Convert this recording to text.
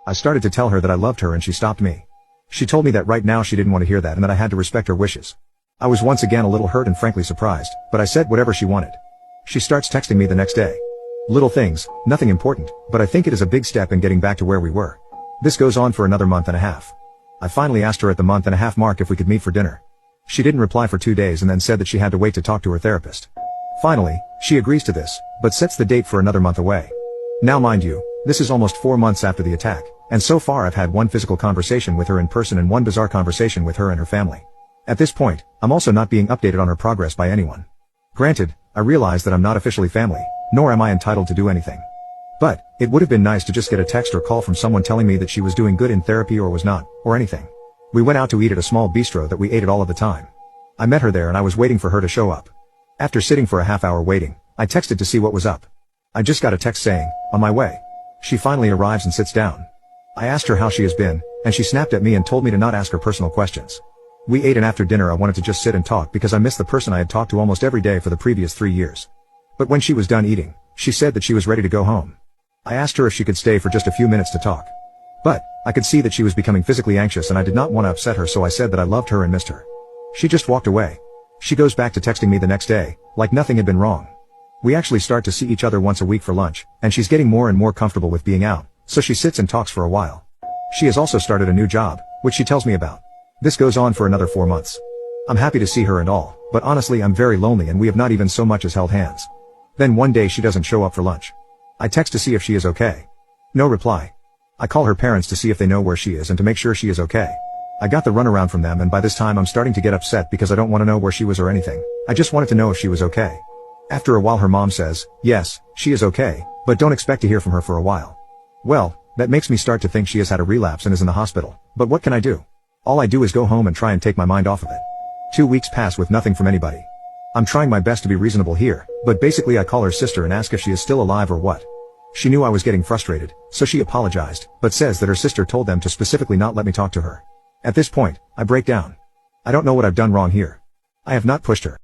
I started to tell her that I loved her and she stopped me. She told me that right now she didn't want to hear that and that I had to respect her wishes. I was once again a little hurt and frankly surprised, but I said whatever she wanted. She starts texting me the next day. Little things, nothing important, but I think it is a big step in getting back to where we were. This goes on for another month and a half. I finally asked her at the month and a half mark if we could meet for dinner. She didn't reply for 2 days and then said that she had to wait to talk to her therapist. Finally, she agrees to this, but sets the date for another month away. Now mind you, this is almost 4 months after the attack, and so far I've had one physical conversation with her in person and one bizarre conversation with her and her family. At this point, I'm also not being updated on her progress by anyone. Granted, I realize that I'm not officially family, nor am I entitled to do anything. But, it would have been nice to just get a text or call from someone telling me that she was doing good in therapy or was not, or anything. We went out to eat at a small bistro that we ate at all of the time. I met her there and I was waiting for her to show up. After sitting for a half hour waiting, I texted to see what was up. I just got a text saying, "On my way." She finally arrives and sits down. I asked her how she has been, and she snapped at me and told me to not ask her personal questions. We ate and after dinner I wanted to just sit and talk because I missed the person I had talked to almost every day for the previous 3 years. But when she was done eating, she said that she was ready to go home. I asked her if she could stay for just a few minutes to talk. But, I could see that she was becoming physically anxious and I did not want to upset her, so I said that I loved her and missed her. She just walked away. She goes back to texting me the next day, like nothing had been wrong. We actually start to see each other once a week for lunch, and she's getting more and more comfortable with being out, so she sits and talks for a while. She has also started a new job, which she tells me about. This goes on for another 4 months. I'm happy to see her and all, but honestly I'm very lonely and we have not even so much as held hands. Then one day she doesn't show up for lunch. I text to see if she is okay. No reply. I call her parents to see if they know where she is and to make sure she is okay. I got the runaround from them and by this time I'm starting to get upset because I don't want to know where she was or anything. I just wanted to know if she was okay. After a while her mom says, "Yes, she is okay, but don't expect to hear from her for a while." Well, that makes me start to think she has had a relapse and is in the hospital, but what can I do? All I do is go home and try and take my mind off of it. 2 weeks pass with nothing from anybody. I'm trying my best to be reasonable here, but basically I call her sister and ask if she is still alive or what. She knew I was getting frustrated, so she apologized, but says that her sister told them to specifically not let me talk to her. At this point, I break down. I don't know what I've done wrong here. I have not pushed her.